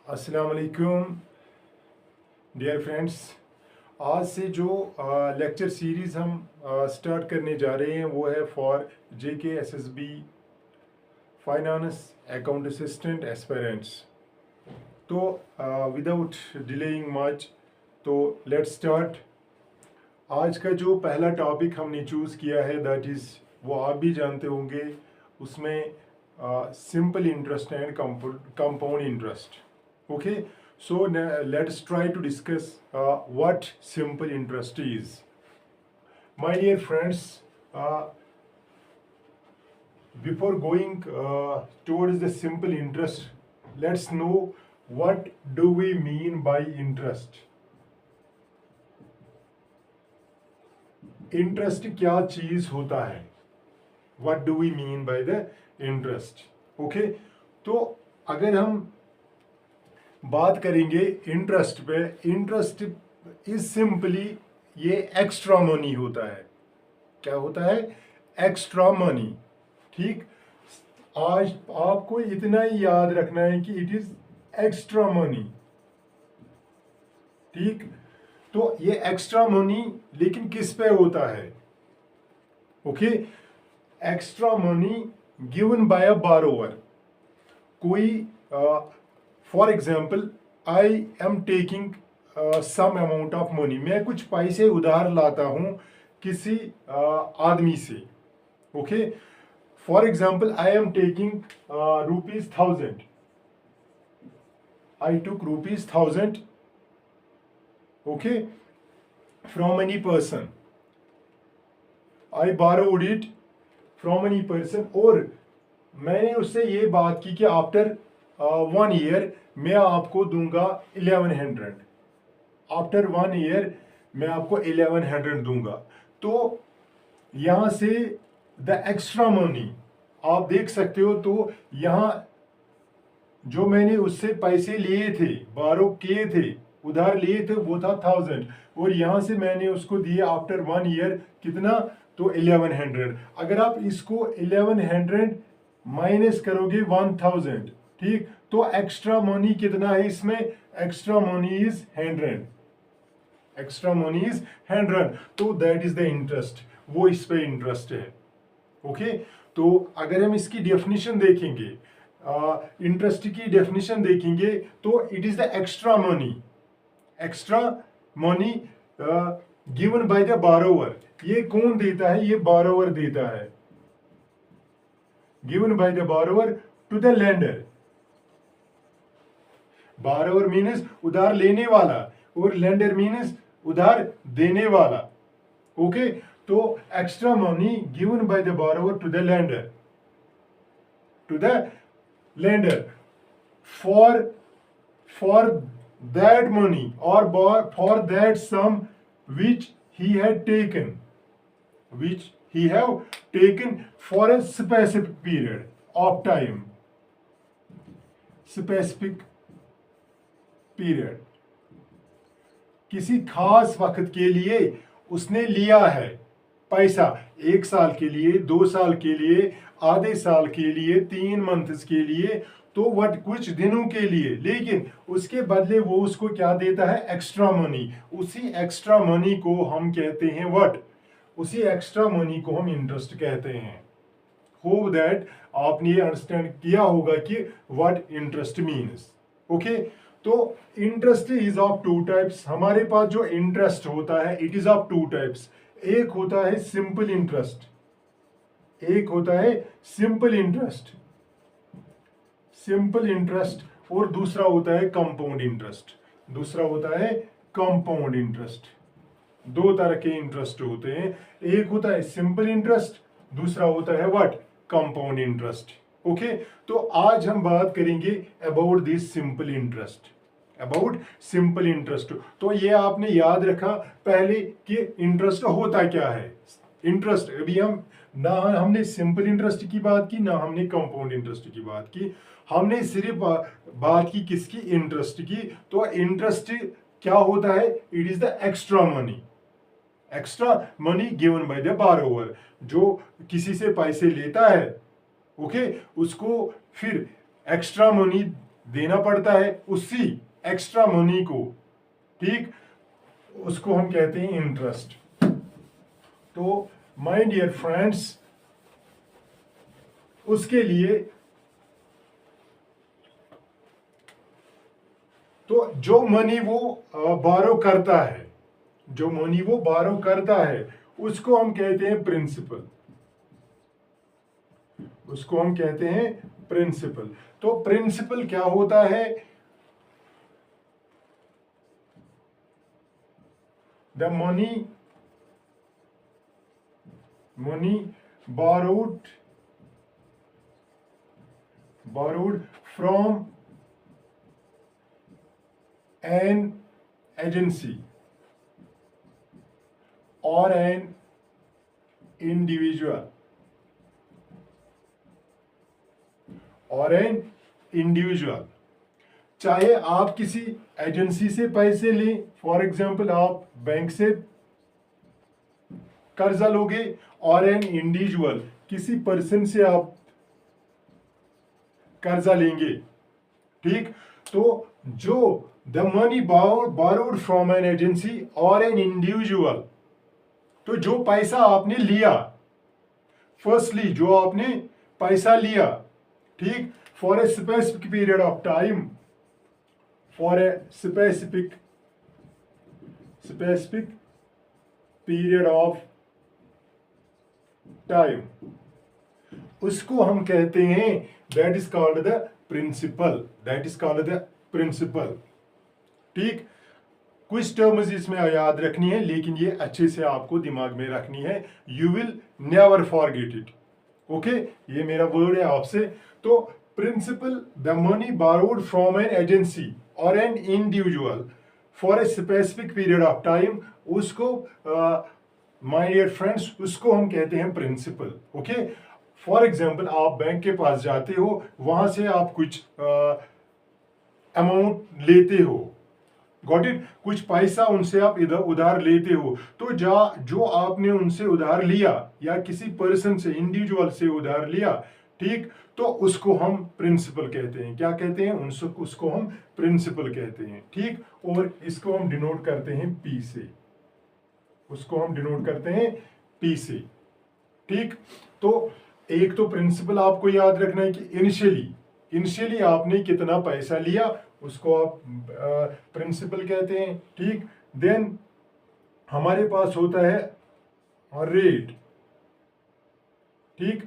अस्सलाम वालेकुम dear friends. आज से जो लेक्चर सीरीज़ हम स्टार्ट करने जा रहे हैं वो है for JK SSB finance account assistant aspirants. तो विदाउट डिलेइंग मच, तो लेट्स स्टार्ट। आज का जो पहला टॉपिक हमने चूज़ किया है दैट इज़, वो आप भी जानते होंगे, उसमें simple interest and compound interest. Okay, so let's try to discuss what simple interest is. My dear friends, uh, before going towards the simple interest, let's know what do we mean by interest. Interest क्या चीज होता है? What do we mean by the interest? Okay, तो अगर हम बात करेंगे interest पे, इंटरेस्ट इज सिंपली ये एक्स्ट्रा मनी होता है। क्या होता है? Extra money. ठीक, आज आपको इतना ही याद रखना है कि इट इज एक्स्ट्रा मनी। ठीक, तो ये एक्स्ट्रा मनी लेकिन किस पे होता है? Okay, extra money given by a borrower. कोई for example, I am taking some amount of money, मैं कुछ पैसे उधार लाता हूं किसी आदमी से। Okay, for example I am taking ₹1000, I took ₹1000 okay from any person, I borrowed it from any person, और मैंने उससे ये बात की कि आफ्टर 1 ईयर मैं आपको दूंगा 1100, आफ्टर 1 ईयर मैं आपको 1100 दूंगा। तो यहां से द एक्स्ट्रा मनी आप देख सकते हो। तो यहां जो मैंने उससे पैसे लिए थे, बारो किए थे, उधार लिए थे, वो था 1000, और यहां से मैंने उसको दिए आफ्टर 1 ईयर कितना? तो 1100। अगर आप इसको 1100 माइनस करोगे 1000, ठीक, तो एक्स्ट्रा मनी कितना है इसमें? Extra money is 100, extra money is 100। तो दैट इज द इंटरेस्ट, वो इस पे इंटरेस्ट है। ओके, तो अगर हम इसकी डेफिनेशन देखेंगे, इंटरेस्ट की डेफिनेशन देखेंगे, तो it is the extra money, extra money given by the borrower. ये कौन देता है? ये बारोवर देता है, given by the borrower to the lender. Borrower means उधार लेने वाला, और लेंडर मीन्स उधार देने वाला। ओके, तो extra money given by the borrower to the lender, to the lender for that money और for that sum which he had taken, which he have taken for a specific period of time, specific period, किसी खास वक्त के लिए उसने लिया है पैसा, 1 साल के लिए, 2 साल के लिए, आधे साल के लिए, 3 मंथ्स के लिए, तो वट कुछ दिनों के लिए, लेकिन उसके बदले वो उसको क्या देता है? Extra money. उसी एक्स्ट्रा मनी को हम कहते हैं व्हाट? उसी एक्स्ट्रा मनी को हम इंटरेस्ट कहते हैं। होप दैट आपने ये अंडरस्टैंड किया होगा कि व्हाट इंटरेस्ट मीन्स। ओके, तो इंटरेस्ट इज ऑफ 2 टाइप्स। हमारे पास जो इंटरेस्ट होता है इट इज ऑफ 2 टाइप्स। एक होता है सिंपल इंटरेस्ट, एक होता है सिंपल इंटरेस्ट, सिंपल इंटरेस्ट, और दूसरा होता है कंपाउंड इंटरेस्ट, दूसरा होता है कंपाउंड इंटरेस्ट। 2 तरह के इंटरेस्ट होते हैं, एक होता है सिंपल इंटरेस्ट, दूसरा होता है व्हाट? Compound interest. ओके, तो आज हम बात करेंगे about this simple interest, about simple interest. तो ये आपने याद रखा पहले कि इंटरेस्ट होता क्या है। इंटरेस्ट, अभी ना हमने सिंपल इंटरेस्ट की बात की, ना हमने कंपाउंड इंटरेस्ट की बात की, हमने सिर्फ बात की किसकी? इंटरेस्ट की। तो इंटरेस्ट क्या होता है? It is the extra money, extra money given by the बारोवर। जो किसी से पैसे लेता है, ओके, उसको फिर एक्स्ट्रा मनी देना पड़ता है उसी एक्स्ट्रा मनी को, ठीक, उसको हम कहते हैं इंटरेस्ट। तो माय डियर फ्रेंड्स, उसके लिए तो जो मनी वो बारो करता है, जो मनी वो बारो करता है, उसको हम कहते हैं प्रिंसिपल, उसको हम कहते हैं प्रिंसिपल। तो प्रिंसिपल क्या होता है? The money borrowed from an agency or an individual चाहे आप किसी एजेंसी से पैसे लें, फॉर एग्जाम्पल आप बैंक से कर्जा लोगे, और एन इंडिविजुअल किसी पर्सन से आप कर्जा लेंगे, ठीक। तो जो the money borrowed from an agency और एन इंडिविजुअल, तो जो पैसा आपने लिया, फर्स्टली जो आपने पैसा लिया, ठीक, for a specific period of time, for a specific period of time, उसको हम कहते हैं, that is called the principal, ठीक। कुछ टर्म्स इसमें याद रखनी है, लेकिन ये अच्छे से आपको दिमाग में रखनी है, you will never forget it, okay. ये मेरा वर्ड है आपसे। तो principal, the money borrowed from an agency और an individual for a specific period of time, उसको माय डियर फ्रेंड्स, उसको हम कहते हैं प्रिंसिपल, ओके। फॉर एग्जाम्पल आप बैंक के पास जाते हो, वहां से आप कुछ अमाउंट लेते हो, गॉट इट, कुछ पैसा उनसे आप इधर उधार लेते हो, तो जो आपने उनसे उधार लिया या किसी पर्सन से, इंडिविजुअल से उधार लिया, ठीक, तो उसको हम प्रिंसिपल कहते हैं। क्या कहते हैं? उसको हम प्रिंसिपल कहते हैं, ठीक। और इसको हम डिनोट करते हैं पी से, उसको हम डिनोट करते हैं पी से, ठीक। तो एक तो प्रिंसिपल आपको याद रखना है कि इनिशियली आपने कितना पैसा लिया, उसको आप प्रिंसिपल कहते हैं, ठीक। देन हमारे पास होता है रेट, ठीक,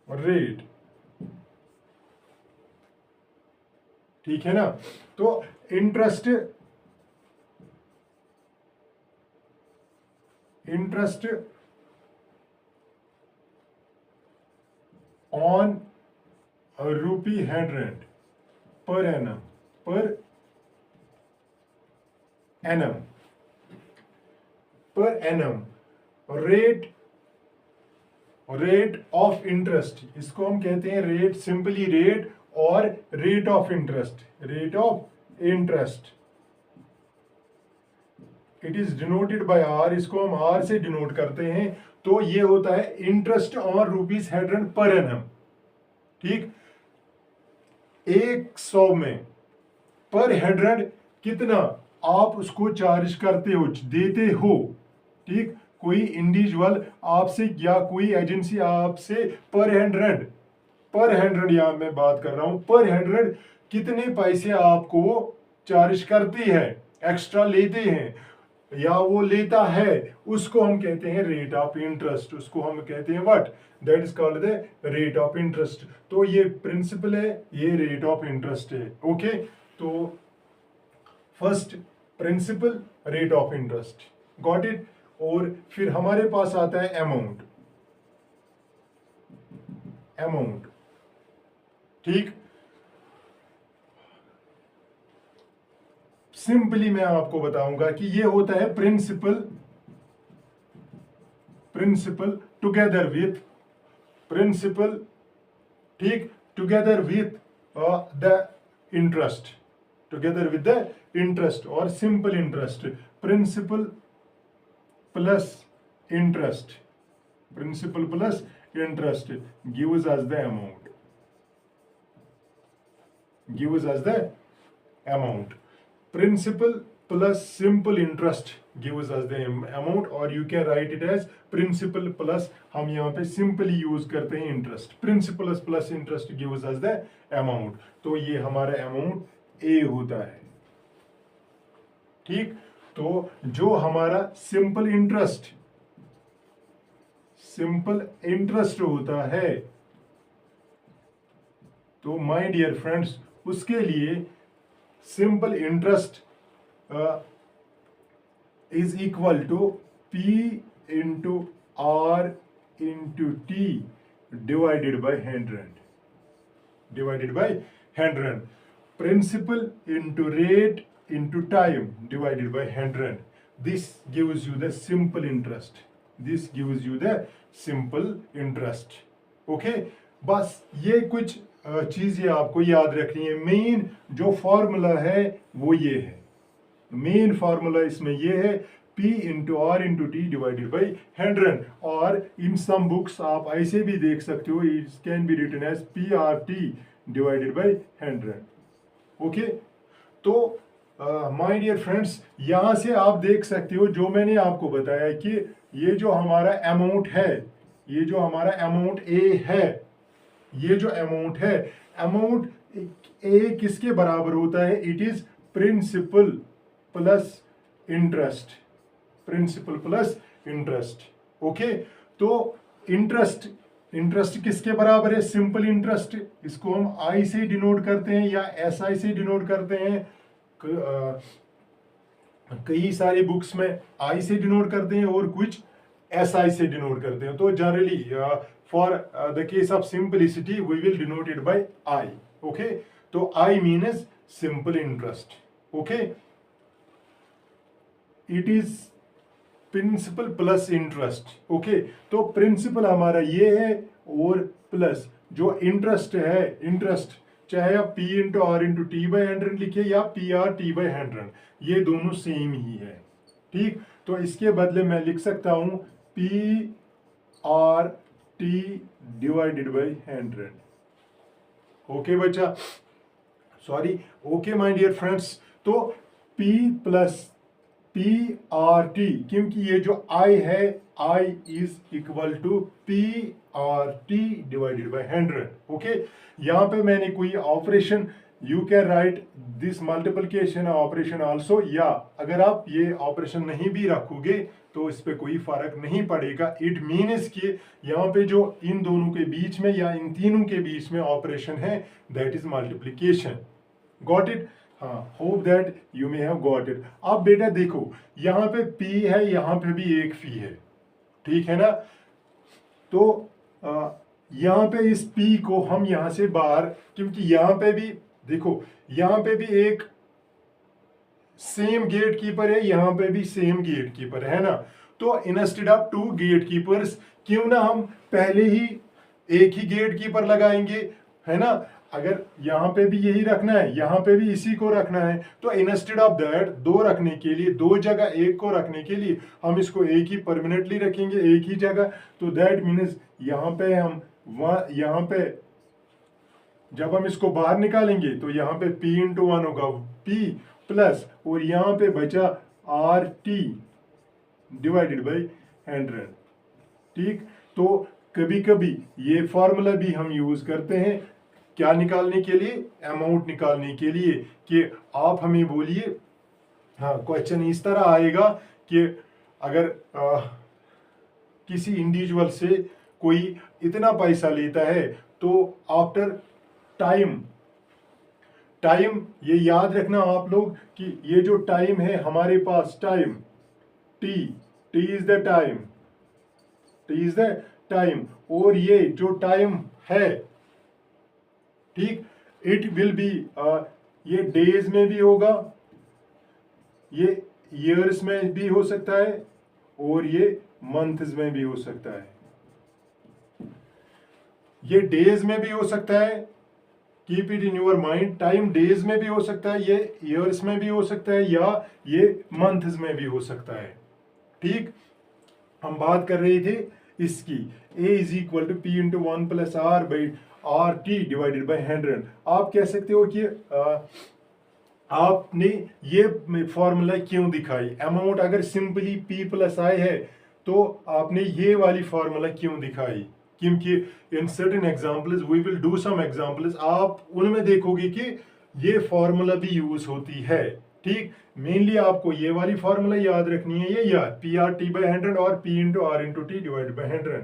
रेट, ठीक है ना। तो interest on rupee 100 per annum, rate of interest, इसको हम कहते हैं रेट, सिंपली रेट, और rate of interest, it is denoted by R, इसको हम आर से डिनोट करते हैं। तो ये होता है इंटरेस्ट ऑन ₹100 पर एनम, ठीक। 100 में पर 100 कितना आप उसको चार्ज करते हो, देते हो, ठीक। कोई इंडिविजुअल आपसे या कोई एजेंसी आपसे पर 100 यहां मैं बात कर रहा हूं, पर 100 कितने पैसे आपको चार्ज करती है, एक्स्ट्रा लेते हैं या वो लेता है, उसको हम कहते हैं रेट ऑफ इंटरेस्ट, उसको हम कहते हैं what, that is called the rate of interest. तो ये प्रिंसिपल है, ये रेट ऑफ इंटरेस्ट है, ओके। तो first principle, rate of interest, got it. और फिर हमारे पास आता है अमाउंट, ठीक। सिंपली मैं आपको बताऊंगा कि ये होता है प्रिंसिपल टुगेदर विथ ठीक, टुगेदर विथ द इंटरेस्ट, और simple interest, principal plus interest gives us the amount, gives us the amount. Principal plus simple interest gives us the amount, or you can write it as principal plus, हम यहाँ पे simply use करते हैं interest, principal plus interest gives us the amount. तो ये हमारा amount ए होता है। ठीक, तो जो हमारा सिंपल इंटरेस्ट होता है, तो माय डियर फ्रेंड्स उसके लिए simple interest is equal to P into R into T divided by 100. Principal into rate into time divided by 100. This gives you the simple interest. Okay? बस ये कुछ चीजें आपको याद रखनी है। मेन जो फॉर्मूला है वो ये है, मेन फार्मूला इसमें ये है P into R into T divided by 100। और इन सम बुक्स आप ऐसे भी देख सकते हो, it can be written as PRT divided by 100। Okay, तो माय डियर फ्रेंड्स यहाँ से आप देख सकते हो जो मैंने आपको बताया कि ये जो हमारा अमाउंट है, ये जो हमारा अमाउंट ए है, ये जो अमाउंट है, अमाउंट ए किसके बराबर होता है? It is principal plus interest. Okay, तो इंटरेस्ट किसके बराबर है? Simple interest. इसको हम आई से डिनोट करते हैं या SI से डिनोट करते हैं। कई सारी बुक्स में आई से डिनोट करते हैं और कुछ SI से डिनोट करते हैं। तो generally for the case of simplicity we will denote it by I. Okay, तो I means simple interest. Okay, it is principal plus interest. Okay, तो प्रिंसिपल हमारा ये है और प्लस जो इंटरेस्ट है, इंटरेस्ट चाहे आप P into R into T by 100 लिखे या PRT बाई 100, ये दोनों सेम ही है। ठीक, तो इसके बदले मैं लिख सकता हूं PRT डिवाइडेड बाई 100। ओके बच्चा, sorry, okay my dear friends, तो P प्लस PRT, क्योंकि ये जो I है, I is equal to PRT divided by 100। Okay, यहाँ पे मैंने कोई operation, you can write this multiplication operation also, या अगर आप ये ऑपरेशन नहीं भी रखोगे तो इस पे कोई फर्क नहीं पड़ेगा। इट मीन्स कि यहाँ पे जो इन दोनों के बीच में या इन तीनों के बीच में ऑपरेशन है, that is multiplication. Got it? हाँ, hope that you may have got it. अब बेटा देखो, यहाँ पे P है, यहाँ पे भी एक फी है, ठीक है ना? तो यहाँ पे इस P को हम यहाँ से बाहर, क्योंकि यहाँ पे भी देखो, यहाँ पे भी एक सेम गेट कीपर है, यहाँ पे भी सेम गेट कीपर है ना? तो इंस्टेड ऑफ 2 गेट कीपर्स, क्यों ना हम पहले ही एक ही गेट कीपर लगाएंगे, है ना? अगर यहाँ पे भी यही रखना है, यहाँ पे भी इसी को रखना है, तो इंस्टेड ऑफ दैट 2 रखने के लिए, 2 जगह 1 को रखने के लिए हम इसको एक ही परमानेंटली रखेंगे, एक ही जगह। तो दैट मीन्स यहाँ पे हम यहाँ पे जब हम इसको बाहर निकालेंगे तो यहाँ पे P इंटू 1 होगा, P प्लस, और यहाँ पे बचा RT डिवाइडेड बाई 100। ठीक, तो कभी कभी ये फॉर्मूला भी हम यूज करते हैं, क्या निकालने के लिए? अमाउंट निकालने के लिए। कि आप हमें बोलिए, हाँ, क्वेश्चन इस तरह आएगा कि अगर किसी इंडिविजुअल से कोई इतना पैसा लेता है, तो आफ्टर टाइम, ये याद रखना आप लोग कि ये जो टाइम है हमारे पास, time T is the time, और ये जो टाइम है, ठीक, इट विल बी, ये डेज में भी होगा, ये ईयर्स में भी हो सकता है, और ये मंथ्स में भी हो सकता है। ये डेज में भी हो सकता है, keep it in your mind, time days में भी हो सकता है, ये ईयर्स में भी हो सकता है, या ये मंथ्स में भी हो सकता है। ठीक, हम बात कर रहे थे इसकी, A is equal to P into 1 plus R by RT divided by 100। आप कह सकते हो कि आपने ये फॉर्मूला क्यों दिखाई, अमाउंट अगर सिंपली P प्लस I है तो आपने ये वाली फॉर्मूला क्यों दिखाई, क्योंकि in certain examples we will do some examples, आप उनमें देखोगे कि ये फॉर्मूला भी यूज होती है। ठीक, मेनली आपको ये वाली फॉर्मूला याद रखनी है, ये याद PR/T बाई 100 और P into R into T divide by 100।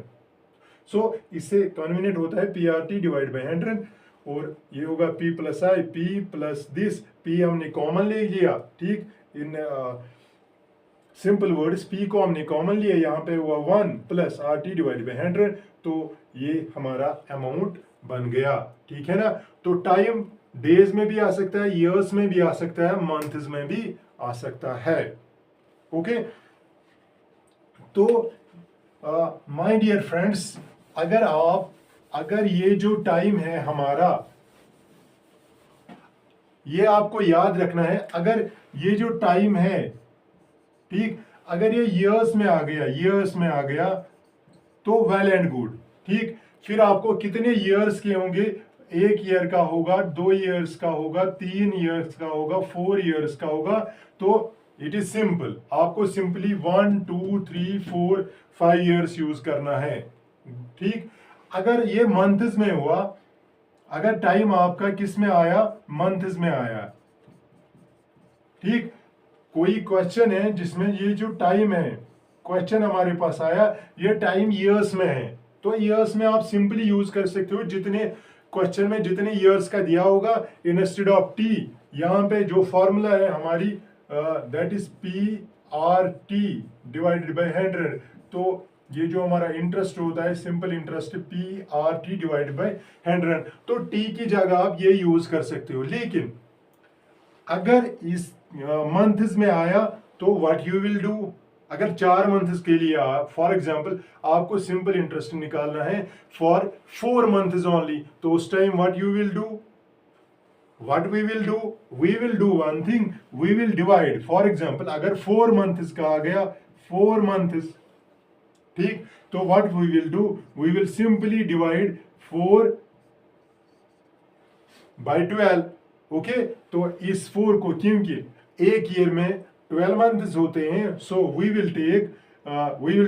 सो इससे कन्वीनियंट होता है PR/T डिवाइड बाई 100 और ये होगा P plus I, P plus this, P हमने कॉमन ले लिया। ठीक, इन सिंपल वर्ड्स P को हमने कॉमन लिया, यहाँ पे हुआ 1 प्लस RT डिवाइड बाई 100, तो ये हमारा अमाउंट बन गया। ठीक है ना, तो टाइम डेज में भी आ सकता है, ईयर्स में भी आ सकता है, मंथ्स में भी आ सकता है। ओके, तो माय डियर फ्रेंड्स, अगर ये जो टाइम है हमारा, ये आपको याद रखना है, अगर ये जो टाइम है, ठीक, अगर ये ईयर्स में आ गया तो वेल एंड गुड। ठीक, फिर आपको कितने ईयर्स के होंगे, 1 ईयर का होगा, 2 ईयर्स का होगा, 3 ईयर्स का होगा, 4 ईयर्स का होगा, तो इट इज सिंपल, आपको सिंपली 1 2 3 4 5 ईयर्स यूज करना है। ठीक, अगर ये मंथ्स में हुआ, अगर टाइम आपका किस में आया, मंथ्स में आया, ठीक, कोई क्वेश्चन है जिसमें ये जो टाइम है, क्वेश्चन हमारे पास आया, ये टाइम ईयर्स में है, तो ईयर्स में आप सिंपली यूज कर सकते हो, जितने क्वेश्चन में जितने ईयर्स का दिया होगा, इंस्टेड ऑफ T यहाँ पे जो फॉर्मूला है हमारी that is PR/T divided by 100, तो ये जो हमारा इंटरेस्ट होता है, simple interest, PR/T divided by 100, तो T की जगह आप ये यूज कर सकते हो। लेकिन अगर इस मंथ्स में आया तो व्हाट यू विल डू, अगर 4 मंथ्स के लिए फॉर एग्जांपल आपको सिंपल इंटरेस्ट निकालना है फॉर 4 मंथ्स ओनली, तो उस time what you will do, what we will do one thing, we will divide. For example अगर 4 मंथ्स का आ गया, 4 मंथ्स, ठीक, तो what we will do, we will simply divide 4 by 12। Okay, तो इस 4 को, क्योंकि एक ईयर में 12 मंथ्स होते हैं, so we will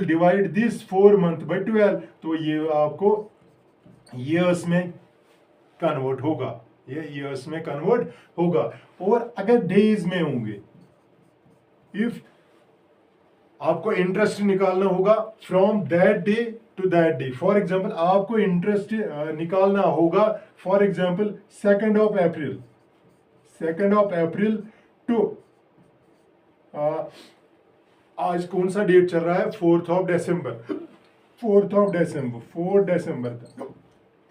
divide this 4 month by 12, तो ये आपको ईयर्स में कन्वर्ट होगा, ये ईयर्स में कन्वर्ट होगा। और अगर डेज में होंगे, इफ आपको इंटरेस्ट निकालना होगा from that day to that day, for example आपको इंटरेस्ट निकालना होगा for example 2nd of April to आज कौन सा डेट चल रहा है, 4th ऑफ दिसंबर, 4 दिसंबर तक,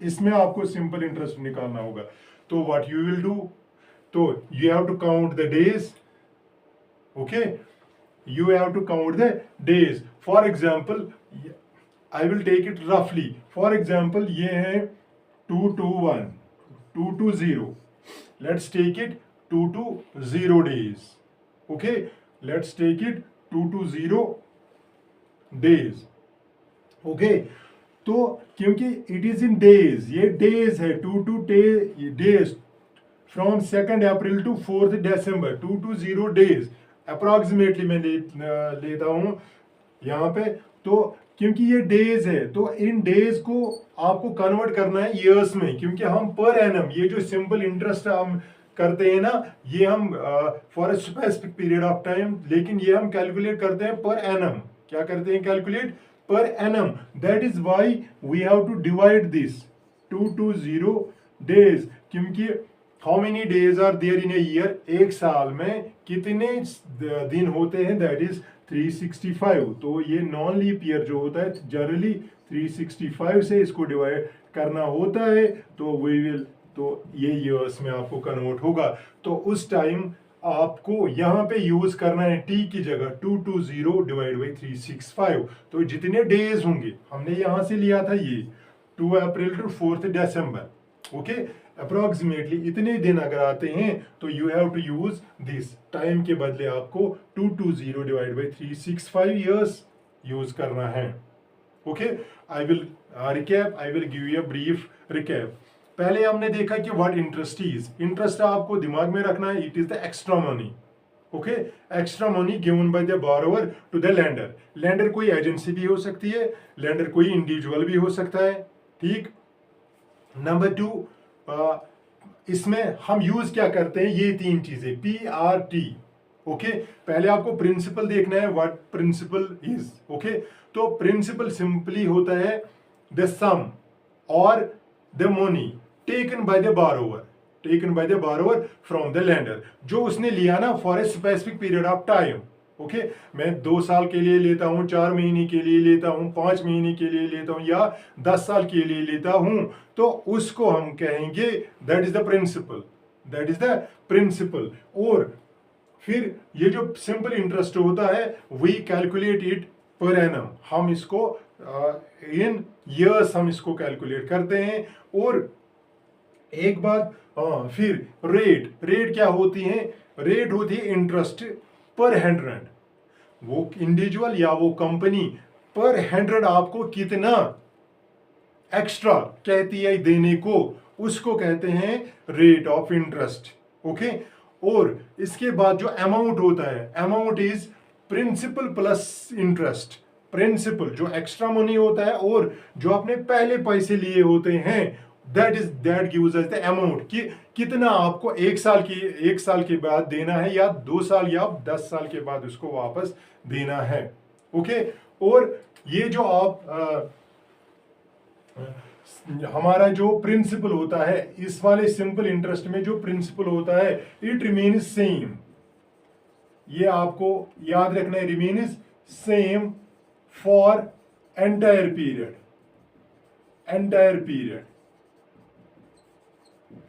इसमें आपको सिंपल इंटरेस्ट निकालना होगा। तो व्हाट यू विल डू, तो you have to count the days. Okay, you have to count the days. For example, I will take it roughly. For example, ये है 221, 220. Let's take it 220 days. Okay, let's take it 220 days. Okay, तो क्योंकि it is in days, ये days है, 22 days from 2nd April to 4th December, 220 days approximately मैं लेता हूं यहाँ पे, तो क्योंकि ये डेज है, तो इन डेज को आपको कन्वर्ट करना है ईयर्स में, क्योंकि हम पर एनम, ये जो सिंपल इंटरेस्ट हम करते हैं ना, ये हम for a specific period of time, लेकिन ये हम कैलकुलेट करते हैं पर एनम। क्या करते हैं, calculate per annum. That is why we have to divide this 220 days, क्योंकि how many days are there in a year, एक साल में कितने दिन होते हैं, दैट इज 365। तो ये नॉन लीप ईयर जो होता है जनरली 365 से इसको डिवाइड करना होता है, तो वी विल, तो ये ईयर्स में आपको कन्वर्ट होगा। तो उस टाइम आपको यहाँ पे यूज करना है टी की जगह 220 डिवाइड बाई 365। तो जितने डेज होंगे, हमने यहाँ से लिया था ये 2 अप्रैल टू 4th दिसंबर, ओके, अप्रोक्सीमेटली इतने दिन अगर आते हैं तो you have to use this, time के बदले आपको 220 डिवाइड बाई 365 ईयर्स यूज करना है। Okay, I will recap, I will give you a brief recap. पहले हमने देखा कि व्हाट इंटरेस्ट इज। इंटरेस्ट आपको दिमाग में रखना है, it is the extra money. Okay, extra money given by the borrower to the lender. Lender कोई एजेंसी भी हो सकती है, लेंडर कोई इंडिविजुअल भी हो सकता है, ठीक। नंबर 2, इसमें हम यूज क्या करते हैं, ये 3 चीजें, PRT। ओके, पहले आपको प्रिंसिपल देखना है, व्हाट प्रिंसिपल इज। ओके, तो प्रिंसिपल सिंपली होता है द सम और the money taken by the borrower from the lender, जो उसने लिया ना for a specific period of time. Okay, मैं 2 साल के लिए लेता हूं, 4 महीने के लिए लेता हूं, 5 महीने के लिए लेता हूं, या 10 साल के लिए लेता हूं, तो उसको हम कहेंगे दैट इज द प्रिंसिपल। और फिर ये जो सिंपल इंटरेस्ट होता है, we calculate it per annum, हम इसको इन ईयर्स हम इसको कैलकुलेट करते हैं। और एक बात, फिर रेट क्या होती है, रेट होती है इंटरेस्ट पर 100। वो इंडिविजुअल या वो कंपनी पर 100 आपको कितना एक्स्ट्रा कहती है देने को, उसको कहते हैं रेट ऑफ इंटरेस्ट। ओके, और इसके बाद जो अमाउंट होता है, amount is principal plus interest. Principal जो एक्स्ट्रा मनी होता है और जो आपने पहले पैसे लिए होते हैं, that gives us the amount, कि कितना आपको 1 साल के बाद देना है, या 2 साल या 10 साल के बाद उसको वापस देना है। ओके, और ये जो आप हमारा जो प्रिंसिपल होता है, इस वाले सिंपल इंटरेस्ट में जो प्रिंसिपल होता है, इट रिमेन्स सेम। ये आपको याद रखना है, remains same for entire period.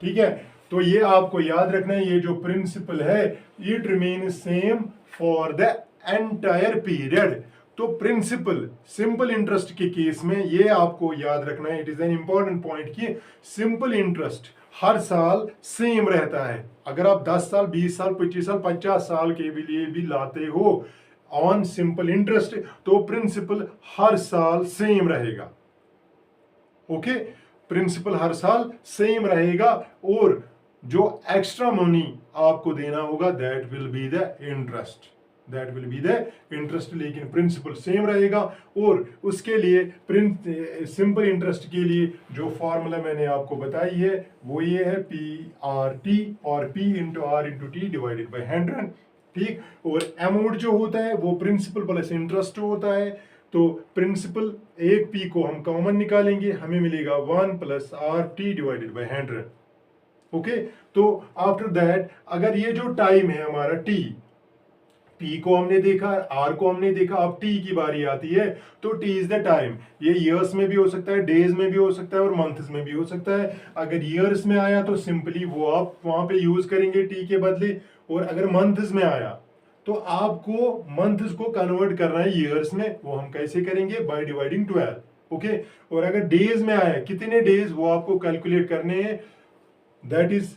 ठीक है, तो ये आपको याद रखना है, ये जो प्रिंसिपल है, it remains same for the entire period. तो प्रिंसिपल सिंपल इंटरेस्ट के केस में ये आपको याद रखना है, it is an important point, कि सिंपल इंटरेस्ट हर साल सेम रहता है। अगर आप 10 साल, 20 साल, 25 साल, 50 साल के लिए भी लाते हो ऑन सिंपल इंटरेस्ट, तो प्रिंसिपल हर साल सेम रहेगा। ओके, प्रिंसिपल हर साल सेम रहेगा, और जो एक्स्ट्रा मनी आपको देना होगा, that will be the interest, लेकिन प्रिंसिपल सेम रहेगा। और उसके लिए सिंपल इंटरेस्ट के लिए जो फॉर्मूला मैंने आपको बताई है, वो ये है PRT, और P into R into T divided by 100, ठीक। और अमाउंट जो होता है वो प्रिंसिपल प्लस इंटरेस्ट होता है, तो प्रिंसिपल एक P को हम कॉमन निकालेंगे, हमें मिलेगा 1 plus RT divided by 100। Okay, तो आफ्टर दैट, अगर ये जो टाइम है हमारा T, P को हमने देखा, R को हमने देखा, अब T की बारी आती है, तो T इज द टाइम। ये ईयर्स में भी हो सकता है, डेज में भी हो सकता है, और मंथ्स में भी हो सकता है। अगर ईयर्स में आया तो सिंपली वो आप वहां पे यूज करेंगे T के बदले, और अगर मंथ्स में आया तो आपको मंथ्स को कन्वर्ट करना है ईयर्स में, वो हम कैसे करेंगे, बाय डिवाइडिंग 12। ओके, और अगर डेज में आया, कितने डेज वो आपको कैलकुलेट करने हैं, दैट इज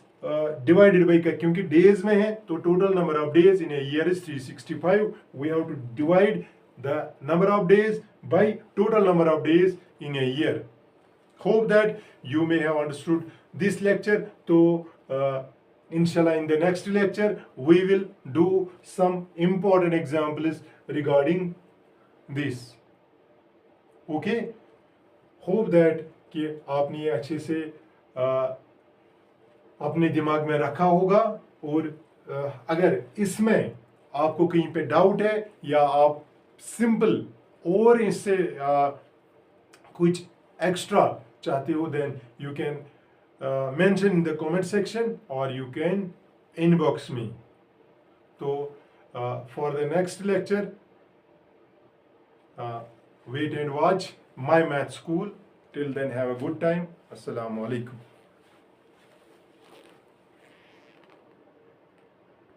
डिवाइडेड बाई, क्योंकि डेज में है तो total number of days in a year is 365, we have to divide the number of days by total number of days in a year. Hope that you may have understood this lecture. So inshallah in the next lecture we will do some important examples regarding this. Okay, hope that कि आपने ये अच्छे से अपने दिमाग में रखा होगा। और अगर इसमें आपको कहीं पे डाउट है, या आप सिंपल और इससे कुछ एक्स्ट्रा चाहते हो, then you can mention in the comment section, or you can inbox me. So for the next lecture, wait and watch My Math School. Till then, have a good time. Assalamu alaikum.